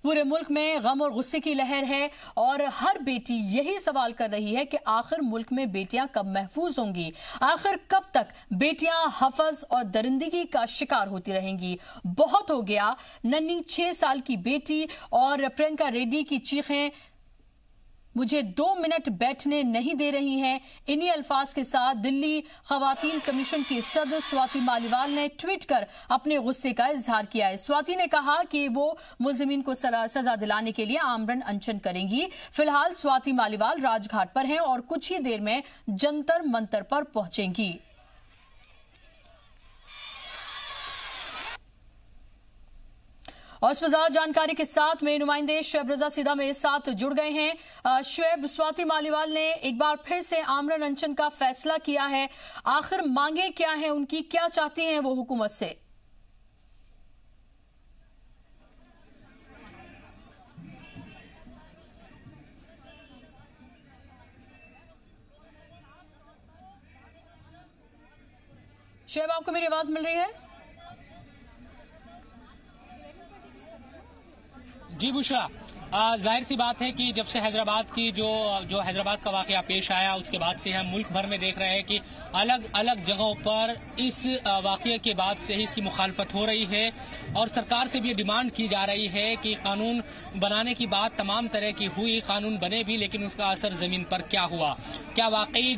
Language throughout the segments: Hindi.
पूरे मुल्क में गम और गुस्से की लहर है और हर बेटी यही सवाल कर रही है कि आखिर मुल्क में बेटियां कब महफूज होंगी, आखिर कब तक बेटियां हफज और दरिंदगी का शिकार होती रहेंगी। बहुत हो गया। नन्ही 6 साल की बेटी और प्रियंका रेड्डी की चीखें मुझे 2 मिनट बैठने नहीं दे रही हैं। इन्हीं अल्फाज के साथ दिल्ली खवातीन कमीशन की सदर स्वाति मालीवाल ने ट्वीट कर अपने गुस्से का इजहार किया है। स्वाति ने कहा कि वो मुलजिमीन को सजा दिलाने के लिए आमरण अनशन करेंगी। फिलहाल स्वाति मालीवाल राजघाट पर हैं और कुछ ही देर में जंतर मंतर पर पहुंचेंगी। और इस पर जानकारी के साथ में नुमाइंदे शुएब रजा सीधा मेरे साथ जुड़ गए हैं। शुएब, स्वाति मालीवाल ने एक बार फिर से आमरण अनशन का फैसला किया है, आखिर मांगे क्या हैं उनकी, क्या चाहती हैं वो हुकूमत से? शुएब, आपको मेरी आवाज मिल रही है? जी बुशरा, जाहिर सी बात है कि जब से हैदराबाद की जो हैदराबाद का वाकया पेश आया उसके बाद से हम मुल्क भर में देख रहे हैं कि अलग अलग जगहों पर इस वाकये के बाद से ही इसकी मुखालफत हो रही है और सरकार से भी डिमांड की जा रही है कि कानून बनाने की बात तमाम तरह की हुई, कानून बने भी, लेकिन उसका असर जमीन पर क्या हुआ, क्या वाकई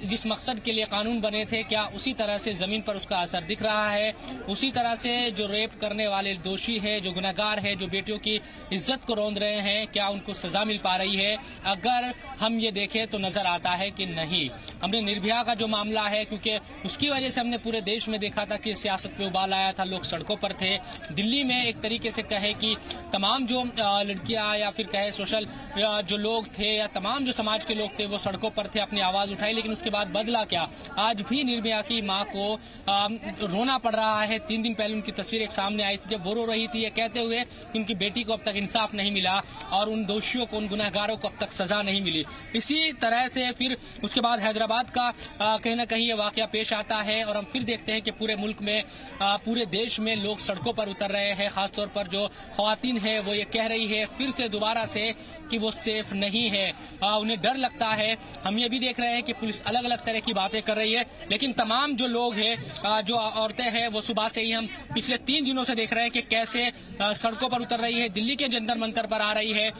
जिस मकसद के लिए कानून बने थे क्या उसी तरह से जमीन पर उसका असर दिख रहा है, उसी तरह से जो रेप करने वाले दोषी है, जो गुनहगार है, जो बेटियों की इज्जत को रौंद रहे हैं, क्या उनको सजा मिल पा रही है? अगर हम ये देखें तो नजर आता है कि नहीं। हमने निर्भया का जो मामला है, क्योंकि उसकी वजह से हमने पूरे देश में देखा था कि सियासत पे उबाल आया था, लोग सड़कों पर थे। दिल्ली में एक तरीके से कहे कि तमाम जो लड़कियां या फिर कहे सोशल जो लोग थे या तमाम जो समाज के लोग थे वो सड़कों पर थे, अपनी आवाज उठाई, लेकिन उसके बाद बदला क्या? आज भी निर्भया की माँ को रोना पड़ रहा है। 3 दिन पहले उनकी तस्वीर एक सामने आई थी जब वो रो रही थी ये कहते हुए कि उनकी बेटी को अब तक इंसाफ नहीं मिला और उन दोषियों को, उन गुनहगारों को अब तक सजा नहीं मिली। इसी तरह से फिर उसके बाद हैदराबाद का कहीं ना कहीं ये वाकया पेश आता है और हम फिर देखते हैं कि पूरे मुल्क में, पूरे देश में लोग सड़कों पर उतर रहे हैं। खासतौर पर जो खवातीन है वो ये कह रही है फिर से दोबारा से कि वो सेफ नहीं है, उन्हें डर लगता है। हम ये भी देख रहे हैं कि पुलिस अलग अलग तरह की बातें कर रही है, लेकिन तमाम जो लोग हैं, जो औरतें हैं, वो सुबह से ही हम पिछले 3 दिनों से देख रहे हैं कि कैसे सड़कों पर उतर रही है, दिल्ली के जंतर मंतर पर आ रही है,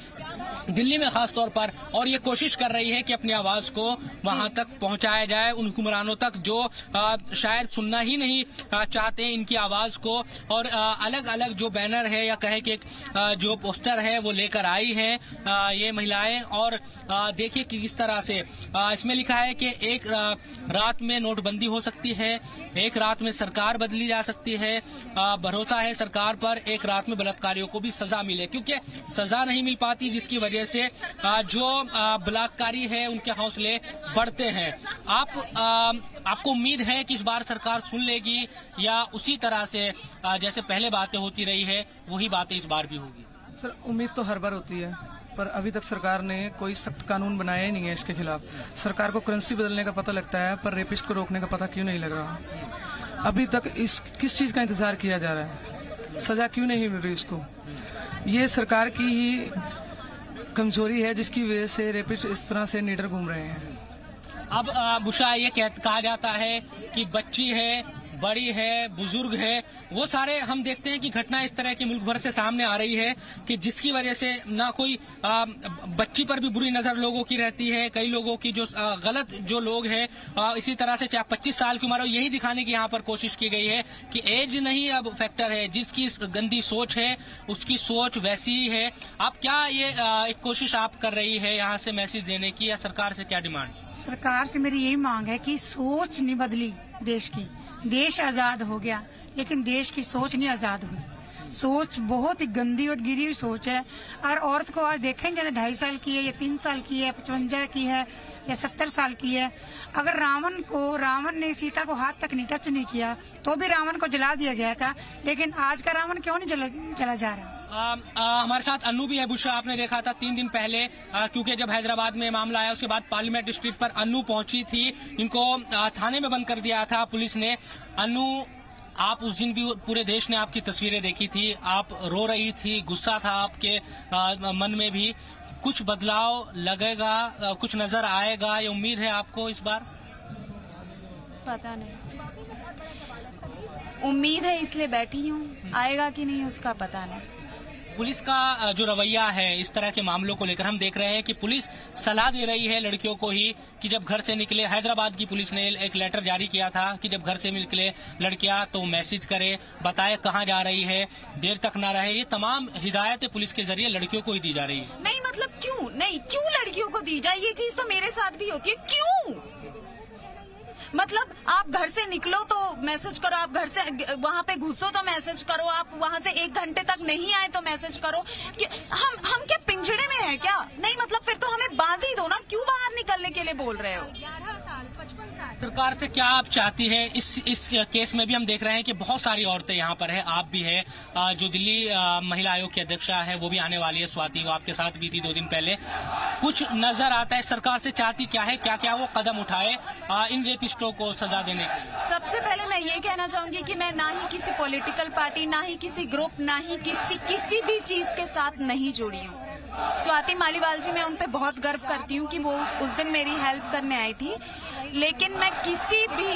दिल्ली में खास तौर पर, और ये कोशिश कर रही है कि अपनी आवाज को वहां तक पहुंचाया जाए, उन हुक्मरानों तक जो शायद सुनना ही नहीं चाहते हैं इनकी आवाज को। और अलग अलग जो बैनर है या कहे कि जो पोस्टर है वो लेकर आई हैं ये महिलाएं। और देखिए कि किस तरह से इसमें लिखा है कि एक रात में नोटबंदी हो सकती है, एक रात में सरकार बदली जा सकती है, भरोसा है सरकार पर, एक रात में बलात्कारियों को भी सजा मिले, क्योंकि सजा नहीं मिल पाती जिसकी वजह से जो बलात्कारी है उनके हौसले बढ़ते हैं। आपको उम्मीद है कि इस बार सरकार सुन लेगी या उसी तरह से जैसे पहले बातें होती रही है वही बातें इस बार भी होगी? सर, उम्मीद तो हर बार होती है, पर अभी तक सरकार ने कोई सख्त कानून बनाया ही नहीं है इसके खिलाफ। सरकार को करेंसी बदलने का पता लगता है पर रेपिस्ट को रोकने का पता क्यों नहीं लग रहा? अभी तक किस चीज का इंतजार किया जा रहा है? सजा क्यों नहीं मिल रही उसको? ये सरकार की ही कमजोरी है जिसकी वजह से रेपिस्ट इस तरह से निडर घूम रहे हैं। अब बुशरा, ये कहा जाता है कि बच्ची है, बड़ी है, बुजुर्ग है, वो सारे हम देखते हैं कि घटना इस तरह की मुल्क भर से सामने आ रही है कि जिसकी वजह से ना कोई बच्ची पर भी बुरी नजर लोगों की रहती है, कई लोगों की जो गलत जो लोग हैं, इसी तरह से चाहे 25 साल की उम्र हो, यही दिखाने की यहाँ पर कोशिश की गई है कि एज नहीं अब फैक्टर है, जिसकी गंदी सोच है उसकी सोच वैसी ही है। आप क्या ये एक कोशिश आप कर रही है यहाँ से मैसेज देने की, या सरकार से क्या डिमांड? सरकार से मेरी यही मांग है कि सोच नहीं बदली देश की। देश आजाद हो गया लेकिन देश की सोच नहीं आजाद हुई। सोच बहुत ही गंदी और गिरी हुई सोच है। और औरत को आज देखेंगे 2.5 साल की है या 3 साल की है, 55 की है या 70 साल की है। अगर रावण ने सीता को हाथ तक नहीं टच नहीं किया तो भी रावण को जला दिया गया था, लेकिन आज का रावण क्यों नहीं जला जा रहा? हमारे साथ अन्नू भी है। बुशरा, आपने देखा था 3 दिन पहले, क्योंकि जब हैदराबाद में मामला आया उसके बाद पार्लियामेंट स्ट्रीट पर अन्नू पहुंची थी, इनको थाने में बंद कर दिया था पुलिस ने। अन्नू, आप उस दिन भी पूरे देश ने आपकी तस्वीरें देखी थी, आप रो रही थी, गुस्सा था आपके मन में भी। कुछ बदलाव लगेगा, कुछ नजर आएगा, ये उम्मीद है आपको इस बार? पता नहीं, उम्मीद है इसलिए बैठी हूँ, आएगा कि नहीं उसका पता नहीं। पुलिस का जो रवैया है इस तरह के मामलों को लेकर, हम देख रहे हैं कि पुलिस सलाह दे रही है लड़कियों को ही कि जब घर से निकले, हैदराबाद की पुलिस ने एक लेटर जारी किया था कि जब घर से निकले लड़कियां तो मैसेज करे, बताए कहाँ जा रही है, देर तक ना रहे। ये तमाम हिदायतें पुलिस के जरिए लड़कियों को ही दी जा रही है। नहीं मतलब क्यों लड़कियों को दी जाए? ये चीज तो मेरे साथ भी होती है। क्यों? मतलब आप घर से निकलो तो मैसेज करो, आप घर से वहाँ पे घुसो तो मैसेज करो, आप वहाँ से 1 घंटे तक नहीं आए तो मैसेज करो। हम क्या पिंजड़े में है क्या? नहीं मतलब फिर तो हमें बांध ही दो ना, क्यों बाहर निकलने के लिए बोल रहे हो? सरकार से क्या आप चाहती है? इस केस में भी हम देख रहे हैं कि बहुत सारी औरतें यहाँ पर है, आप भी है, जो दिल्ली महिला आयोग की अध्यक्षा है वो भी आने वाली है, स्वाति, वो आपके साथ भी थी 2 दिन पहले। कुछ नजर आता है सरकार से चाहती क्या है, क्या क्या वो कदम उठाए इन रेपिस्टों को सजा देने के? सबसे पहले मैं ये कहना चाहूंगी कि मैं ना ही किसी पॉलिटिकल पार्टी, ना ही किसी ग्रुप, ना ही किसी भी चीज के साथ नहीं जुड़ी हूँ। स्वाति मालीवाल जी, मैं उन पे बहुत गर्व करती हूँ कि वो उस दिन मेरी हेल्प करने आई थी, लेकिन मैं किसी भी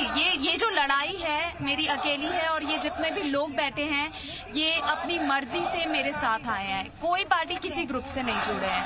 ये जो लड़ाई है मेरी अकेली है, और ये जितने भी लोग बैठे हैं ये अपनी मर्जी से मेरे साथ आए हैं, कोई पार्टी किसी ग्रुप से नहीं जुड़े हैं।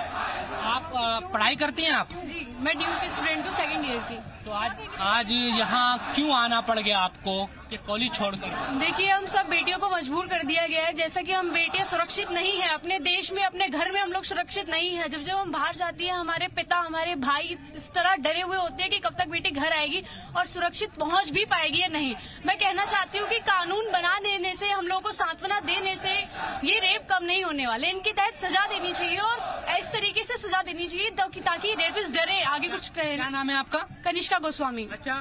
आप पढ़ाई करती हैं? आप? जी, मैं ड्यू की स्टूडेंट हूँ, 2nd ईयर की। तो आज यहाँ क्यों आना पड़ गया आपको कि कॉलेज छोड़कर? देखिए, हम सब बेटियों को मजबूर कर दिया गया है, जैसा कि हम बेटियां सुरक्षित नहीं है अपने देश में, अपने घर में हम लोग सुरक्षित नहीं है। जब हम बाहर जाती है, हमारे पिता, हमारे भाई इस तरह डरे हुए होते हैं कि कब तक बेटी घर आएगी और सुरक्षित पहुंच भी पाएगी या नहीं। मैं कहना चाहती हूँ कि कानून बना देने से, हम लोगों को सांत्वना देने से ये रेप कम नहीं होने वाले। इनके तहत सजा देनी चाहिए और इस तरीके से सजा देनी चाहिए ताकि रेपिस्ट डरे आगे कुछ कहे। क्या नाम है आपका? कनिष्का गोस्वामी। अच्छा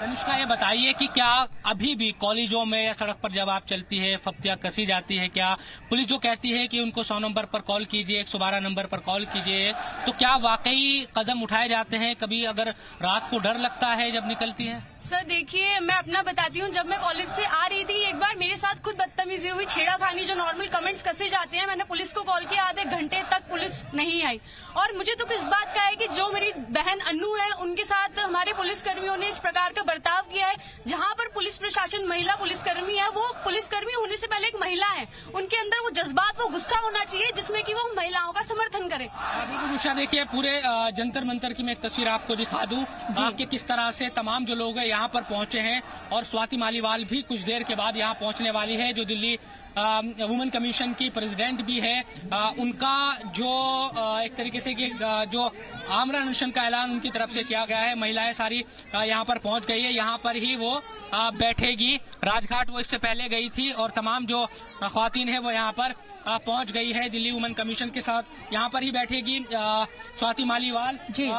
कनिष्का, ये बताइए कि क्या अभी भी कॉलेजों में या सड़क पर जब आप चलती है फप्तियां कसी जाती है, क्या पुलिस जो कहती है कि उनको 100 नंबर पर कॉल कीजिए, 112 नंबर पर कॉल कीजिए, तो क्या वाकई कदम उठाए जाते हैं? कभी अगर रात को डर लगता है जब निकलती है? सर देखिए, मैं अपना बताती हूँ, जब मैं कॉलेज से आ रही थी एक बार मेरे साथ खुद बदतमीजी हुई, छेड़ाखानी, जो नॉर्मल कमेंट्स कसे जाते हैं। मैंने पुलिस को कॉल किया, आधे घंटे तक पुलिस नहीं आई। और मुझे तो इस बात का है कि जो मेरी बहन अन्नू है उनके साथ हमारे पुलिसकर्मियों ने इस प्रकार का बर्ताव किया है। जहाँ पर पुलिस प्रशासन महिला पुलिसकर्मी है, वो पुलिसकर्मी होने से पहले एक महिला है, उनके अंदर वो जज्बात, वो गुस्सा होना चाहिए जिसमें कि वो महिलाओं का समर्थन करे। उषा, देखिए पूरे जंतर मंतर की मैं एक तस्वीर आपको दिखा दूं कि किस तरह से तमाम जो लोग हैं यहाँ पर पहुंचे हैं, और स्वाति मालीवाल भी कुछ देर के बाद यहाँ पहुंचने वाली है, जो दिल्ली वुमेन कमीशन की प्रेसिडेंट भी है। उनका जो एक तरीके से कि जो आमरण अनशन का ऐलान उनकी तरफ से किया गया है, महिलाएं सारी यहाँ पर पहुंच गई है, यहाँ पर ही वो बैठेगी। राजघाट वो इससे पहले गई थी और तमाम जो ख्वातीन है वो यहाँ पर पहुंच गई है दिल्ली वुमेन कमीशन के साथ, यहाँ पर ही बैठेगी स्वाति मालीवाल।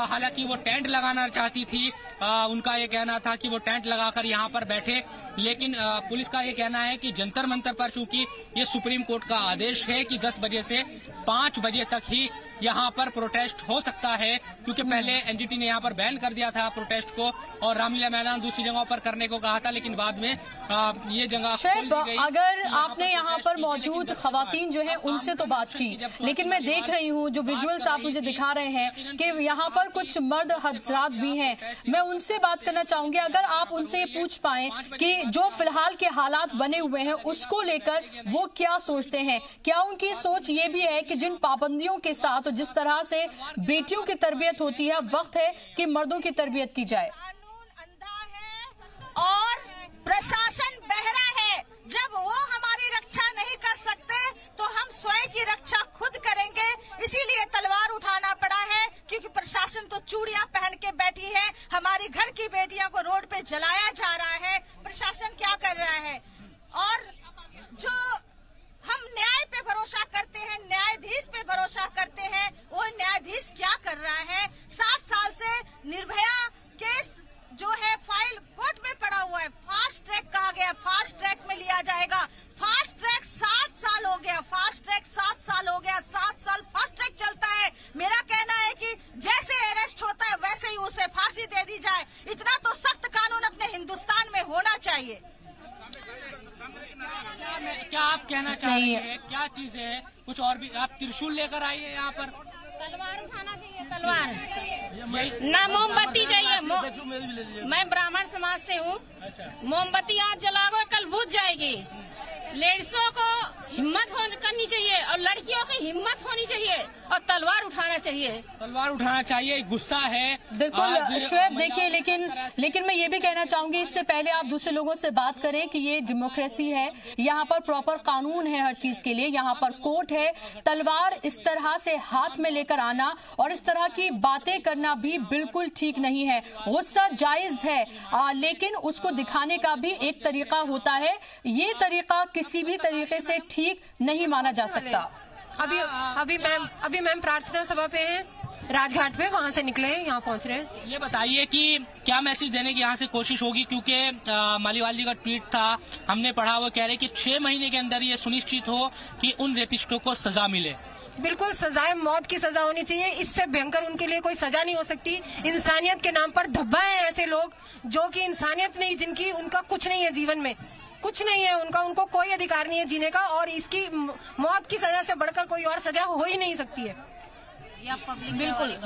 हालांकि वो टेंट लगाना चाहती थी, उनका ये कहना था कि वो टेंट लगाकर यहाँ पर बैठे, लेकिन पुलिस का ये कहना है कि जंतर मंतर पर चूंकि ये सुप्रीम कोर्ट का आदेश है कि 10 बजे से 5 बजे तक ही यहाँ पर प्रोटेस्ट हो सकता है, क्योंकि पहले एनजीटी ने यहाँ पर बैन कर दिया था प्रोटेस्ट को और रामलीला मैदान दूसरी जगहों पर करने को कहा था, लेकिन बाद में ये जगह खोल दी गई। अगर आपने यहाँ पर मौजूद खवातीन जो है उनसे तो बात की, लेकिन मैं देख रही हूँ जो विजुअल्स आप मुझे दिखा रहे हैं कि यहाँ पर कुछ मर्द हजरात भी हैं, मैं उनसे बात करना चाहूंगी। अगर आप उनसे ये पूछ पाए कि जो फिलहाल के हालात बने हुए हैं उसको लेकर वो क्या सोचते हैं, क्या उनकी सोच ये भी है कि जिन पाबंदियों के साथ जिस तरह से बेटियों की तरबियत होती है, वक्त है कि मर्दों की तरबियत की जाए। कानून अंधा है और प्रशासन बहरा है। जब वो हमारी रक्षा नहीं कर सकते तो हम स्वयं की रक्षा खुद करेंगे, इसीलिए तलवार उठाना पड़ा है, क्योंकि प्रशासन तो चूड़ियां पहन के बैठी है, हमारी घर की बेटियों को रोड पे जलाया जा रहा है। प्रशासन क्या कर रहा है? और जो हम न्याय पे भरोसा करते हैं, न्यायाधीश पे भरोसा करते हैं, वो न्यायाधीश क्या कर रहा है? 7 साल से निर्भया केस जो है फाइल कोर्ट में पड़ा हुआ है, फास्ट ट्रैक कहा गया, फास्ट चीजें हैं, कुछ और भी। आप त्रिशूल लेकर आई है यहाँ पर? तलवार उठाना चाहिए, तलवार ना मोमबत्ती चाहिए। मैं ब्राह्मण समाज से हूँ। मोमबत्ती आज जलाओगे कल बुझ जाएगी। लेडीजों को हिम्मत करनी चाहिए और लड़कियों की हिम्मत होनी चाहिए और तलवार उठाना चाहिए। तलवार उठाना चाहिए, गुस्सा है बिल्कुल श्वेत। देखिए लेकिन मैं ये भी कहना चाहूंगी, इससे पहले आप दूसरे लोगों से बात करें कि ये डेमोक्रेसी है, यहाँ पर प्रॉपर कानून है हर चीज के लिए, यहाँ पर कोर्ट है। तलवार इस तरह से हाथ में लेकर आना और इस तरह की बातें करना भी बिल्कुल ठीक नहीं है। गुस्सा जायज है, लेकिन उसको दिखाने का भी एक तरीका होता है। ये तरीका किसी भी तरीके से ठीक नहीं माना जा सकता। अभी मैम प्रार्थना सभा पे हैं, राजघाट पे, वहाँ से निकले हैं, यहाँ पहुँच रहे हैं। ये बताइए कि क्या मैसेज देने की यहाँ से कोशिश होगी, क्योंकि मालीवाल जी का ट्वीट था, हमने पढ़ा, वो कह रहे कि 6 महीने के अंदर ये सुनिश्चित हो कि उन रेपिस्टों को सजा मिले। बिल्कुल, सजाए मौत की सजा होनी चाहिए। इससे भयंकर उनके लिए कोई सजा नहीं हो सकती। इंसानियत के नाम पर धब्बा है ऐसे लोग जो कि इंसानियत नहीं, जिनकी उनका कुछ नहीं है, जीवन में कुछ नहीं है उनका, उनको कोई अधिकार नहीं है जीने का, और इसकी मौत की सजा से बढ़कर कोई और सजा हो ही नहीं सकती है।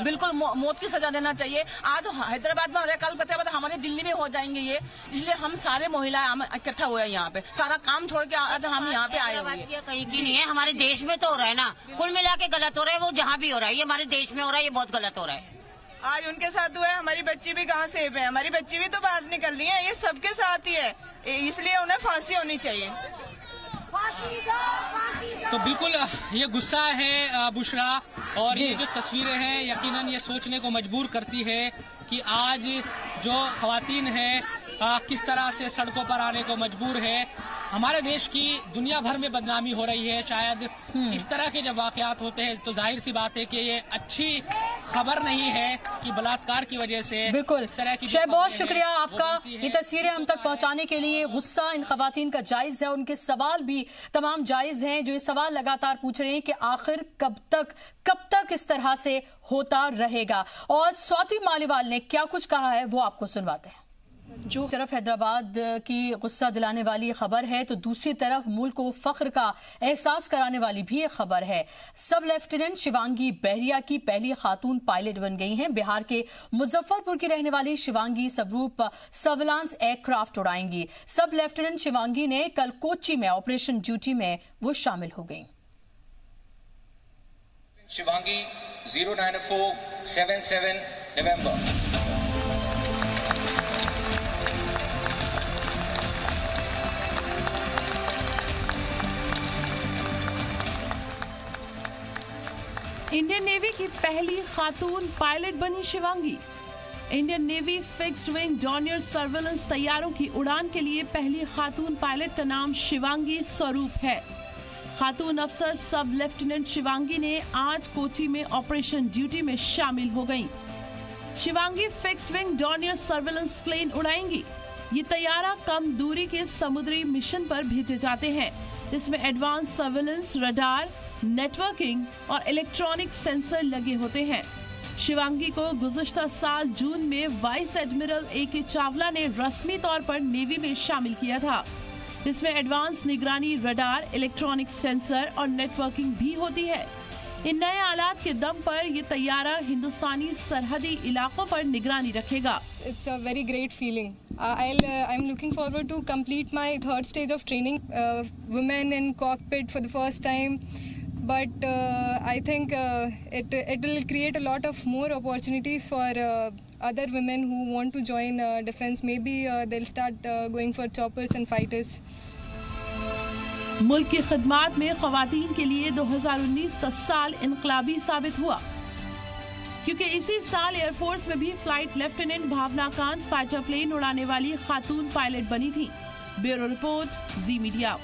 बिल्कुल मौत की सजा देना चाहिए। आज हैदराबाद में हो रहा है, कल बताया हमारे दिल्ली में हो जाएंगे ये, इसलिए हम सारे महिलाएं इकट्ठा हुए हैं यहाँ पे, सारा काम छोड़ के आज हम यहाँ पे आए हुए हैं। कहीं की नहीं है, हमारे देश में तो हो रहा है ना, कुल मिला के गलत हो रहा है। वो जहाँ भी हो रहा है, ये हमारे देश में हो रहा है, ये बहुत गलत हो रहा है। आज उनके साथ हुआ है, हमारी बच्ची भी कहाँ सेफ है, हमारी बच्ची भी तो बाहर निकल रही है, ये सबके साथ ही है, इसलिए उन्हें फांसी होनी चाहिए। तो बिल्कुल ये गुस्सा है बुशरा, और ये जो तस्वीरें हैं यकीनन ये सोचने को मजबूर करती है कि आज जो खवातीन हैं किस तरह से सड़कों पर आने को मजबूर है। हमारे देश की दुनिया भर में बदनामी हो रही है। शायद इस तरह के जब वाकयात होते हैं तो जाहिर सी बात है कि ये अच्छी खबर नहीं है कि बलात्कार की वजह से बिल्कुल इस तरह की। बहुत शुक्रिया आपका ये तस्वीरें हम तक पहुंचाने के लिए। गुस्सा इन खवातीन का जायज है, उनके सवाल भी तमाम जायज हैं, जो ये सवाल लगातार पूछ रहे हैं कि आखिर कब तक इस तरह से होता रहेगा। और स्वाति मालीवाल ने क्या कुछ कहा है वो आपको सुनवाते हैं। जो तरफ हैदराबाद की गुस्सा दिलाने वाली खबर है, तो दूसरी तरफ मुल्क को फख्र का एहसास कराने वाली भी एक खबर है। सब लेफ्टिनेंट शिवांगी बहरिया की पहली खातून पायलट बन गई हैं। बिहार के मुजफ्फरपुर की रहने वाली शिवांगी स्वरूप सर्विलांस एयरक्राफ्ट उड़ाएंगी। सब लेफ्टिनेंट शिवांगी ने कल कोच्चि में ऑपरेशन ड्यूटी में वो शामिल हो गई। शिवांगी 09477 नवंबर। इंडियन नेवी की पहली खातून पायलट बनी Shivangi. Indian navy fixed wing Dornier surveillance तैयारों की उड़ान के लिए पहली खातून पायलट का नाम शिवांगी स्वरूप है। खातून अफसर सब लेफ्टिनेंट शिवांगी ने आज कोच्चि में ऑपरेशन ड्यूटी में शामिल हो गईं। Shivangi fixed wing Dornier surveillance plane उड़ाएंगी। ये तैयारा कम दूरी के समुद्री मिशन पर भेजे जाते हैं। इसमें एडवांस सर्विलेंस, रडार, नेटवर्किंग और इलेक्ट्रॉनिक सेंसर लगे होते हैं। शिवांगी को गुज़श्ता साल जून में वाइस एडमिरल A.K. चावला ने रस्मी तौर पर नेवी में शामिल किया था। इसमें एडवांस निगरानी, रडार, इलेक्ट्रॉनिक सेंसर और नेटवर्किंग भी होती है। इन नए आलात के दम पर ये तैयारा हिंदुस्तानी सरहदी इलाकों पर निगरानी रखेगा। It's a very great feeling. I'm looking forward to complete my third stage of training, women in cockpit for the first time. But I think it will create a lot of more opportunities for other women who want to join defense. Maybe they'll start going for choppers and fighters. मुल्क की खिदमत में खवातीन के लिए 2019 का साल इनकलाबी साबित हुआ, क्योंकि इसी साल एयरफोर्स में भी फ्लाइट लेफ्टिनेंट भावना कांत फाइटर प्लेन उड़ाने वाली खातून पायलट बनी थी। ब्यूरो रिपोर्ट, जी मीडिया।